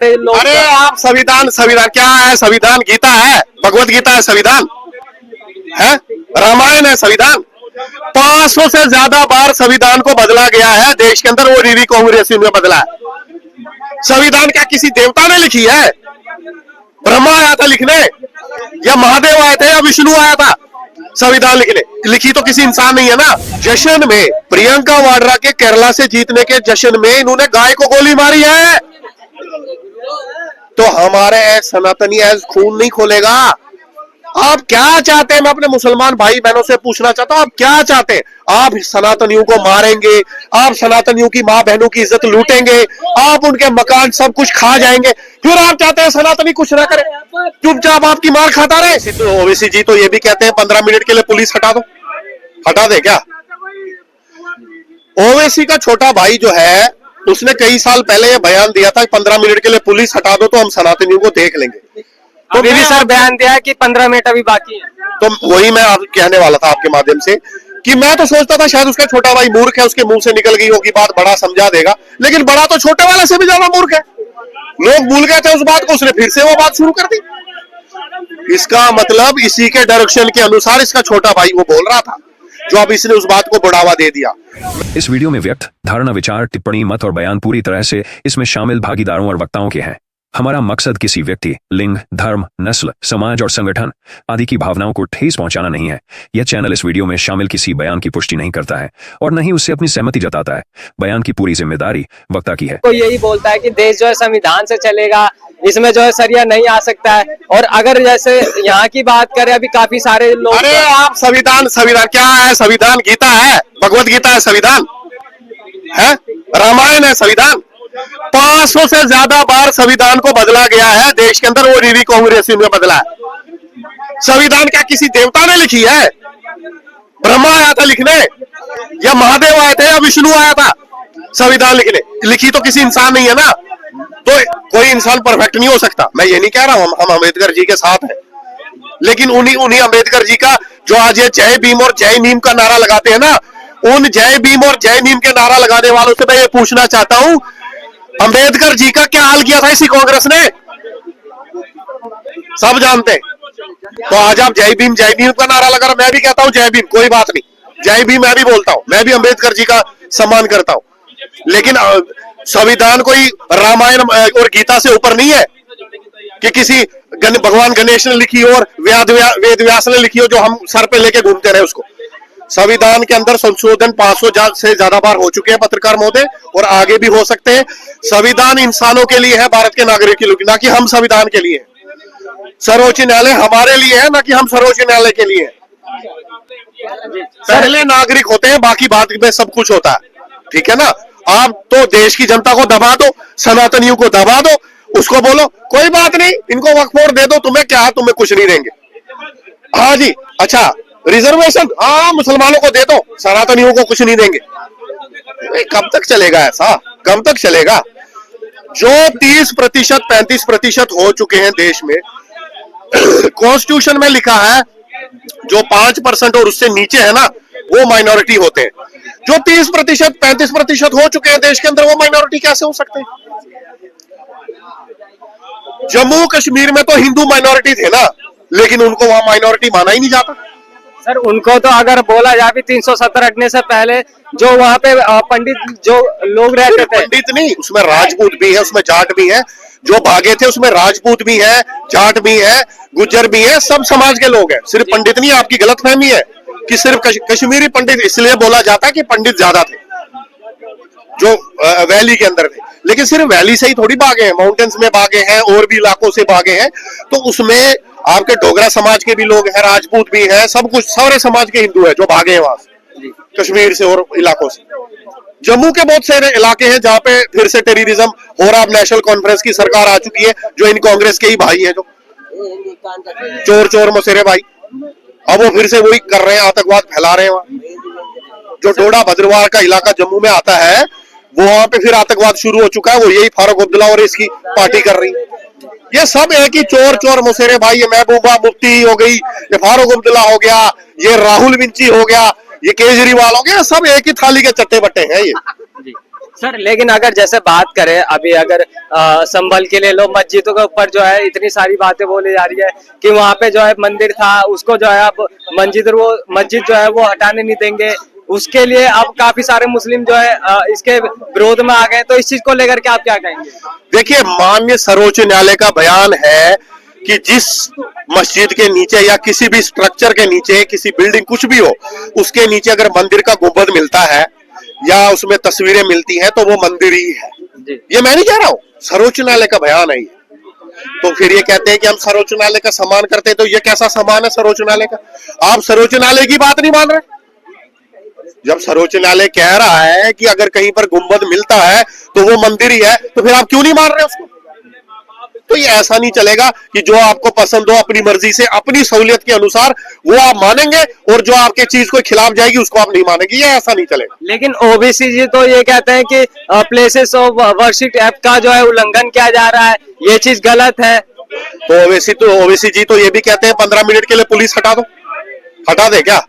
अरे आप संविधान संविधान क्या है? संविधान गीता है, भगवत गीता है, संविधान है, रामायण है संविधान। 500 से ज्यादा बार संविधान को बदला गया है देश के अंदर, वो रीवी कांग्रेस में बदला है। संविधान क्या किसी देवता ने लिखी है? ब्रह्मा आया था लिखने, या महादेव आए थे, या विष्णु आया था संविधान लिखने? लिखी तो किसी इंसान नहीं है ना। जश्न में प्रियंका वाड्रा के केरला से जीतने के जश्न में इन्होंने गाय को गोली मारी है, तो हमारे सनातनी ऐस खून नहीं खोलेगा। आप क्या चाहते हैं? मैं अपने मुसलमान भाई बहनों से पूछना चाहता हूं, आप क्या चाहते हैं? आप सनातनियों को मारेंगे, आप सनातनियों की मां बहनों की इज्जत लूटेंगे, आप उनके मकान सब कुछ खा जाएंगे, फिर आप चाहते हैं सनातनी कुछ ना करे, चुपचाप आपकी मार खाता रहे। तो ओवैसी जी तो ये भी कहते हैं 15 मिनट के लिए पुलिस हटा दो, हटा दे क्या? ओवैसी का छोटा भाई जो है उसने कई साल पहले ये बयान दिया था 15 मिनट के लिए पुलिस हटा दो तो हम सनातनियों को देख लेंगे। तो अभी भी सर बयान दिया है कि 15 मिनट अभी बाकी है। तो वही मैं आप कहने वाला था आपके माध्यम से कि मैं तो सोचता था शायद उसका छोटा भाई मूर्ख है, उसके मुंह से निकल गई होगी बात, बड़ा समझा देगा, लेकिन बड़ा तो छोटे वाले से भी ज्यादा मूर्ख है। लोग भूल गए थे उस बात को, उसने फिर से वो बात शुरू कर दी। इसका मतलब इसी के डायरेक्शन के अनुसार इसका छोटा भाई वो बोल रहा था, जो अब इसने उस बात को बढ़ावा दे दिया। इस वीडियो में व्यक्त धारणा, विचार, टिप्पणी, मत और बयान पूरी तरह से इसमें शामिल भागीदारों और वक्ताओं के हैं। हमारा मकसद किसी व्यक्ति, लिंग, धर्म, नस्ल, समाज और संगठन आदि की भावनाओं को ठेस पहुंचाना नहीं है। यह चैनल इस वीडियो में शामिल किसी बयान की पुष्टि नहीं करता है और न ही उससे अपनी सहमति जताता है। बयान की पूरी जिम्मेदारी वक्ता की है। कोई यही बोलता है कि देश जो है संविधान से चलेगा, इसमें जो है सरिया नहीं आ सकता है। और अगर जैसे यहाँ की बात करें, अभी काफी सारे लोग, अरे आप संविधान संविधान क्या है? संविधान गीता है, भगवत गीता है, संविधान है, रामायण है संविधान। 500 से ज्यादा बार संविधान को बदला गया है देश के अंदर, वो रीवी कांग्रेस में बदला है। संविधान क्या किसी देवता ने लिखी है? ब्रह्मा आया था लिखने, या महादेव आए थे, या विष्णु आया था संविधान लिखने? लिखी तो किसी इंसान नहीं है ना। तो कोई इंसान परफेक्ट नहीं हो सकता, मैं ये नहीं कह रहा हूं। हम अम्बेडकर जी के साथ हैं, लेकिन उन्हीं अम्बेडकर जी का जो आज ये जय भीम और जय नीम का नारा लगाते हैं ना, उन जय भीम और जय नीम के नारा लगाने वालों से मैं ये पूछना चाहता हूं, अम्बेडकर जी का क्या हाल किया था इसी कांग्रेस ने? सब जानते हैं। तो आज आप जय भीम का नारा लगा रहा, मैं भी कहता हूं जय भीम, कोई बात नहीं, जय भीम मैं भी बोलता हूं, मैं भी अम्बेडकर जी का सम्मान करता हूं, लेकिन संविधान कोई रामायण और गीता से ऊपर नहीं है कि किसी भगवान गणेश ने लिखी और वेद व्यास ने लिखी हो जो हम सर पे लेके घूमते रहे उसको। संविधान के अंदर संशोधन 500 से ज्यादा बार हो चुके हैं पत्रकार महोदय, और आगे भी हो सकते हैं। संविधान इंसानों के लिए है, भारत के नागरिक के लिए, ना कि हम संविधान के लिए। सर्वोच्च न्यायालय हमारे लिए है, ना कि हम सर्वोच्च न्यायालय के लिए। पहले नागरिक होते हैं, बाकी बात में सब कुछ होता है, ठीक है ना। आप तो देश की जनता को दबा दो, सनातनियों को दबा दो, उसको बोलो कोई बात नहीं, इनको वक्फ बोर्ड दे दो, तुम्हें क्या, तुम्हें कुछ नहीं देंगे। हाँ जी, अच्छा रिजर्वेशन, हाँ मुसलमानों को दे दो, सनातनियों को कुछ नहीं देंगे। कब तक चलेगा ऐसा? कब तक चलेगा? जो 30% 35% हो चुके हैं देश में, कॉन्स्टिट्यूशन में लिखा है जो 5% और उससे नीचे है ना, वो माइनॉरिटी होते हैं। जो 30% 35% हो चुके हैं देश के अंदर, वो माइनॉरिटी कैसे हो सकते हैं? जम्मू कश्मीर में तो हिंदू माइनॉरिटी थे ना, लेकिन उनको वहां माइनॉरिटी माना ही नहीं जाता। सर उनको तो अगर बोला जाए भी 370 हटने से पहले जो वहाँ पे पंडित जो लोग रहते थे, पंडित नहीं, उसमें राजपूत भी है, उसमें जाट भी है, जो भागे थे उसमें राजपूत भी है, जाट भी है, गुज्जर भी है, सब समाज के लोग हैं। सिर्फ पंडित नहीं, आपकी गलतफहमी है कि सिर्फ कश्मीरी पंडित, इसलिए बोला जाता है कि पंडित ज्यादा थे जो वैली के अंदर थे, लेकिन सिर्फ वैली से ही थोड़ी भागे हैं, माउंटेन्स में भागे हैं, और भी इलाकों से भागे हैं। तो उसमें आपके डोगरा समाज के भी लोग हैं, राजपूत भी हैं, सब कुछ सारे समाज के हिंदू हैं जो भागे हैं वहां से, कश्मीर से और इलाकों से। जम्मू के बहुत सारे इलाके हैं जहां पे फिर से टेररिज्म हो रहा। अब नेशनल कॉन्फ्रेंस की सरकार आ चुकी है, जो इन कांग्रेस के ही भाई हैं, जो चोर चोर मसेरे भाई, अब वो फिर से वही कर रहे हैं, आतंकवाद फैला रहे हैं वहां। जो डोडा भद्रवाह का इलाका जम्मू में आता है, वो वहां पे फिर आतंकवाद शुरू हो चुका है, वो यही फारूक अब्दुल्ला और इसकी पार्टी कर रही है। ये सब एक ही चोर चोर मुसेरे भाई, ये महबूबा मुफ्ती हो गई, ये फारूक अब्दुल्ला हो गया, ये राहुल विंची हो गया, ये केजरीवाल हो गया, सब एक ही थाली के चट्टे बट्टे हैं ये। सर लेकिन अगर जैसे बात करें अभी अगर संभल के ले लो, मस्जिदों के ऊपर जो है इतनी सारी बातें बोली जा रही है कि वहां पे जो है मंदिर था उसको जो है अब मस्जिद जो है वो हटाने नहीं देंगे। उसके लिए अब काफी सारे मुस्लिम जो है इसके विरोध में आ गए, तो इस चीज को लेकर के आप क्या कहेंगे? देखिए, माननीय सर्वोच्च न्यायालय का बयान है कि जिस मस्जिद के नीचे या किसी भी स्ट्रक्चर के नीचे, किसी बिल्डिंग कुछ भी हो, उसके नीचे अगर मंदिर का गुंबद मिलता है या उसमें तस्वीरें मिलती हैं तो वो मंदिर ही है। ये मैं नहीं कह रहा हूं, सर्वोच्च न्यायालय का बयान है ये। तो फिर ये कहते हैं कि हम सर्वोच्च न्यायालय का सम्मान करते हैं, तो ये कैसा सम्मान है सर्वोच्च न्यायालय का? आप सर्वोच्च न्यायालय की बात नहीं मान रहे। जब सर्वोच्च न्यायालय कह रहा है कि अगर कहीं पर गुंबद मिलता है तो वो मंदिर ही है, तो फिर आप क्यों नहीं मान रहे उसको? तो ये ऐसा नहीं चलेगा कि जो आपको पसंद हो अपनी मर्जी से, अपनी सहूलियत के अनुसार वो आप मानेंगे और जो आपके चीज को खिलाफ जाएगी उसको आप नहीं मानेंगे। ये ऐसा नहीं चलेगा। लेकिन ओबीसी जी तो ये कहते हैं कि प्लेसेस ऑफ वर्शिप एक्ट का जो है उल्लंघन किया जा रहा है, ये चीज गलत है। तो ओवैसी जी तो ये भी कहते हैं 15 मिनट के लिए पुलिस हटा दो, हटा दे क्या?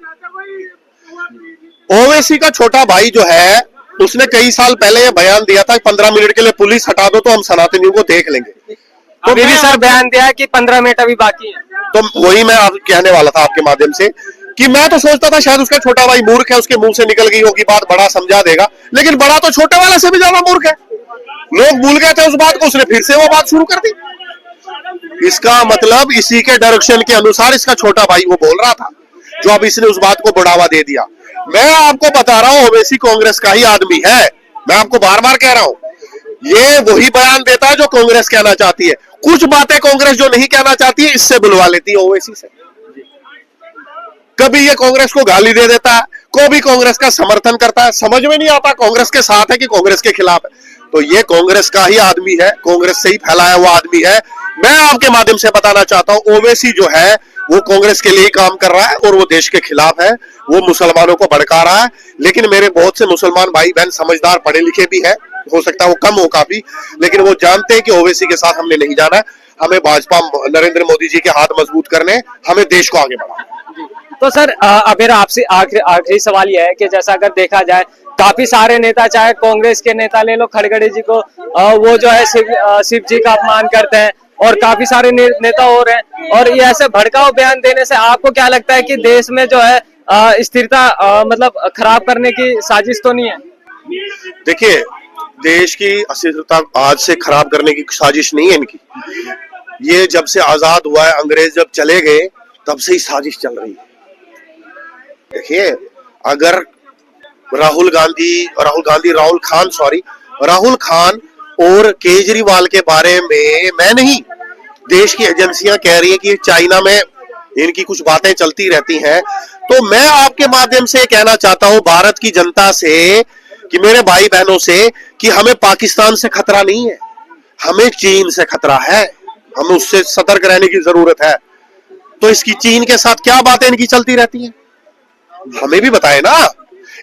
ओवैसी का छोटा भाई जो है उसने कई साल पहले ये बयान दिया था 15 मिनट के लिए पुलिस हटा दो तो हम सनातनियों को देख लेंगे। तो अभी भी सर बयान दिया है कि 15 मिनट अभी बाकी है। तो वही मैं आप कहने वाला था आपके माध्यम से कि मैं तो सोचता था शायद उसका छोटा भाई मूर्ख है, उसके मुंह से निकल गई होगी बात, बड़ा समझा देगा, लेकिन बड़ा तो छोटे वाले से भी ज्यादा मूर्ख है। लोग भूल गए थे उस बात को, उसने फिर से वो बात शुरू कर दी। इसका मतलब इसी के डायरेक्शन के अनुसार इसका छोटा भाई वो बोल रहा था, जो अब इसने उस बात को बढ़ावा दे दिया। मैं आपको बता रहा हूं ओवैसी कांग्रेस का ही आदमी है, मैं आपको बार बार कह रहा हूं। ये वही बयान देता है जो कांग्रेस कहना चाहती है। कुछ बातें कांग्रेस जो नहीं कहना चाहती है इससे बुलवा लेती है ओवैसी से। कभी ये कांग्रेस को गाली दे देता है, कभी कांग्रेस का समर्थन करता है, समझ में नहीं आता कांग्रेस के साथ है कि कांग्रेस के खिलाफ है। तो ये कांग्रेस का ही आदमी है, कांग्रेस से ही फैलाया हुआ आदमी है। मैं आपके माध्यम से बताना चाहता हूं ओवैसी जो है वो कांग्रेस के लिए काम कर रहा है और वो देश के खिलाफ है, वो मुसलमानों को भड़का रहा है। लेकिन मेरे बहुत से मुसलमान भाई बहन समझदार पढ़े लिखे भी है, हो सकता है वो कम हो काफी, लेकिन वो जानते हैं कि ओवैसी के साथ हमने नहीं जाना है। हमें भाजपा नरेंद्र मोदी जी के हाथ मजबूत करने, हमें देश को आगे बढ़ाना। तो सर अब मेरा आपसे आखिरी सवाल यह है कि जैसा अगर देखा जाए काफी सारे नेता, चाहे कांग्रेस के नेता ले लो खड़गड़े जी को, वो जो है शिव जी का अपमान करते हैं और काफी सारे नेता हो रहे हैं, और ये ऐसे भड़काऊ बयान देने से आपको क्या लगता है कि देश में जो है स्थिरता मतलब खराब करने की साजिश तो नहीं है? देखिए, देश की अस्थिरता आज से खराब करने की साजिश नहीं है इनकी। ये जब से आजाद हुआ है, अंग्रेज जब चले गए तब से ही साजिश चल रही है। देखिए, अगर राहुल खान और केजरीवाल के बारे में मैं नहीं, देश की एजेंसियां कह रही है कि चाइना में इनकी कुछ बातें चलती रहती हैं, तो मैं आपके माध्यम से कहना चाहता हूं भारत की जनता से कि मेरे भाई बहनों से कि हमें पाकिस्तान से खतरा नहीं है, हमें चीन से खतरा है, हमें उससे सतर्क रहने की जरूरत है। तो इसकी चीन के साथ क्या बातें इनकी चलती रहती हैं, हमें भी बताए ना।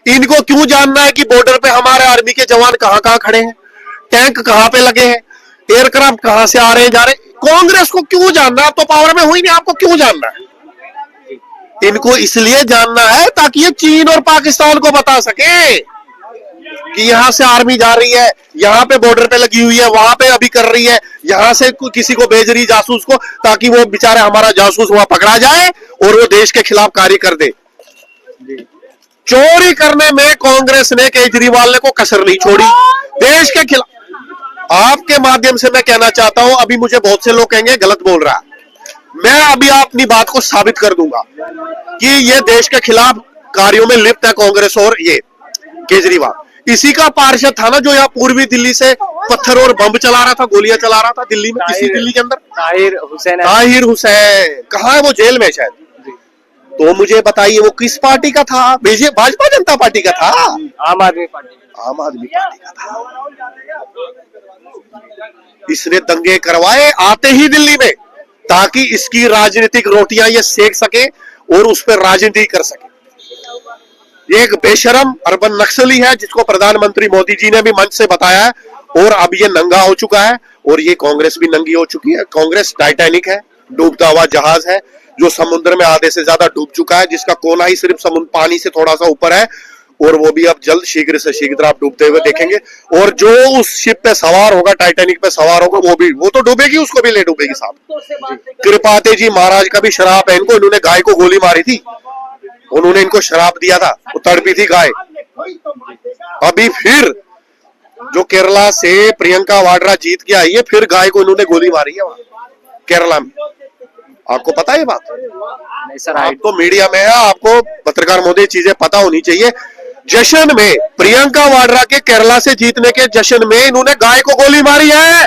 इनको क्यों जानना है कि बॉर्डर पे हमारे आर्मी के जवान कहां कहां खड़े हैं, टैंक कहां पे लगे हैं, एयरक्राफ्ट कहां से आ रहे हैं जा रहे हैं? कांग्रेस को क्यों जानना? आप तो पावर में हुई नहीं, आपको क्यों जानना है? इनको इसलिए जानना है ताकि ये चीन और पाकिस्तान को बता सके कि यहां से आर्मी जा रही है, यहां पे बॉर्डर पे लगी हुई है, वहां पे अभी कर रही है, यहां से किसी को भेज रही जासूस को, ताकि वो बेचारे हमारा जासूस वहां पकड़ा जाए और वो देश के खिलाफ कार्य कर दे। चोरी करने में कांग्रेस ने, केजरीवाल ने को कसर नहीं छोड़ी देश के खिलाफ। आपके माध्यम से मैं कहना चाहता हूं, अभी मुझे बहुत से लोग कहेंगे गलत बोल रहा है, मैं अभी अपनी बात को साबित कर दूंगा कि ये देश के खिलाफ कार्यों में लिप्त है कांग्रेस और ये केजरीवाल। इसी का पार्षद था ना जो यहाँ पूर्वी दिल्ली से पत्थर और बम चला रहा था, गोलियां चला रहा था दिल्ली में, इसी दिल्ली के अंदर। ताहिर हुसैन कहाँ है? वो जेल में शायद। तो मुझे बताइए वो किस पार्टी का था? भाजपा जनता पार्टी का था, आम आदमी पार्टी का था। इसने दंगे करवाए आते ही दिल्ली में ताकि इसकी राजनीतिक रोटियां ये सेक सके और उस पर राजनीति कर सके। ये एक बेशरम अर्बन नक्सली है जिसको प्रधानमंत्री मोदी जी ने भी मंच से बताया है, और अब ये नंगा हो चुका है और ये कांग्रेस भी नंगी हो चुकी है। कांग्रेस टाइटैनिक है, डूबता हुआ जहाज है जो समुद्र में आधे से ज्यादा डूब चुका है, जिसका कोना ही सिर्फ पानी से थोड़ा सा ऊपर है, और वो भी अब जल्द शीघ्र से शीघ्र आप डूबते हुए देखेंगे। और जो उस शिप पे सवार होगा, टाइटैनिक पे सवार होगा, वो तो डूबेगी, उसको भी ले डूबेगी साहब। कृपाते जी महाराज का भी शराब है इनको, इन्होंने गाय को गोली मारी थी, उन्होंने इनको शराब दिया था, वो तड़पी थी गाय। अभी फिर जो केरला से प्रियंका वाड्रा जीत के आई है, फिर गाय को इन्होंने गोली मारी है वहां केरला में। आपको पता है ये बात? नहीं सर, आप तो मीडिया में है, आपको पत्रकार महोदय चीजें पता होनी चाहिए। जश्न में, प्रियंका वाड्रा के केरला से जीतने के जश्न में इन्होंने गाय को गोली मारी है।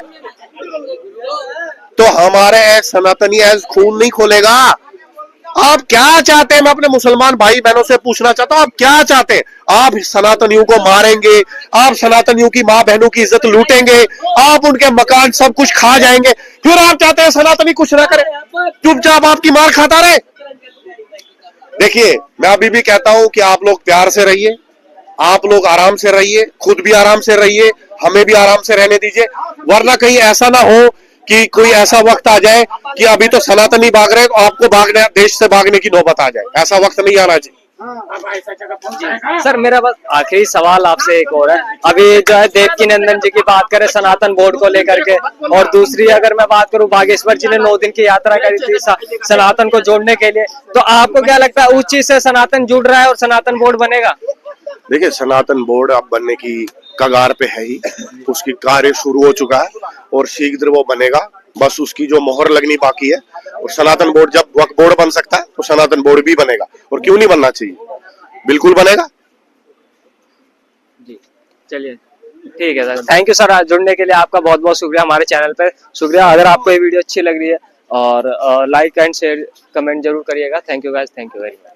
तो हमारे सनातनी ऐस खून नहीं खोलेगा। आप क्या चाहते हैं? मैं अपने मुसलमान भाई बहनों से पूछना चाहता हूं, आप क्या चाहते हैं? आप सनातनियों को मारेंगे, आप सनातनियों की मां बहनों की इज्जत लूटेंगे, आप उनके मकान सब कुछ खा जाएंगे, फिर आप चाहते हैं सनातनी कुछ ना करे, चुपचाप आपकी मार खाता रहे? देखिए, मैं अभी भी कहता हूं कि आप लोग प्यार से रहिए, आप लोग आराम से रहिए, खुद भी आराम से रहिए, हमें भी आराम से रहने दीजिए, वरना कहीं ऐसा ना हो कि कोई ऐसा वक्त आ जाए कि अभी तो सनातनी भाग रहे, आपको भागने, देश से भागने की नौबत आ जाए। ऐसा वक्त नहीं आना चाहिए। सर मेरा बस आखिरी सवाल आपसे एक और है। अभी जो है देवकी नंदन जी की बात करें सनातन बोर्ड को लेकर के, और दूसरी अगर मैं बात करूं, बागेश्वर जी ने 9 दिन की यात्रा करी थी सनातन को जोड़ने के लिए, तो आपको क्या लगता है उस चीज से सनातन जुड़ रहा है और सनातन बोर्ड बनेगा? देखिए, सनातन बोर्ड अब बनने की कगार पे है ही, उसकी कार्य शुरू हो चुका है और शीघ्र वो बनेगा, बस उसकी जो मोहर लगनी बाकी है। और सनातन बोर्ड जब वक्फ बोर्ड बन सकता है तो सनातन बोर्ड भी बनेगा, और क्यों नहीं बनना चाहिए, बिल्कुल बनेगा। जी चलिए, ठीक है सर, थैंक यू सर, जुड़ने के लिए आपका बहुत बहुत शुक्रिया, हमारे चैनल पर शुक्रिया। अगर आपको ये वीडियो अच्छी लग रही है और लाइक एंड शेयर कमेंट जरूर करिएगा। Thank you guys, thank you very much.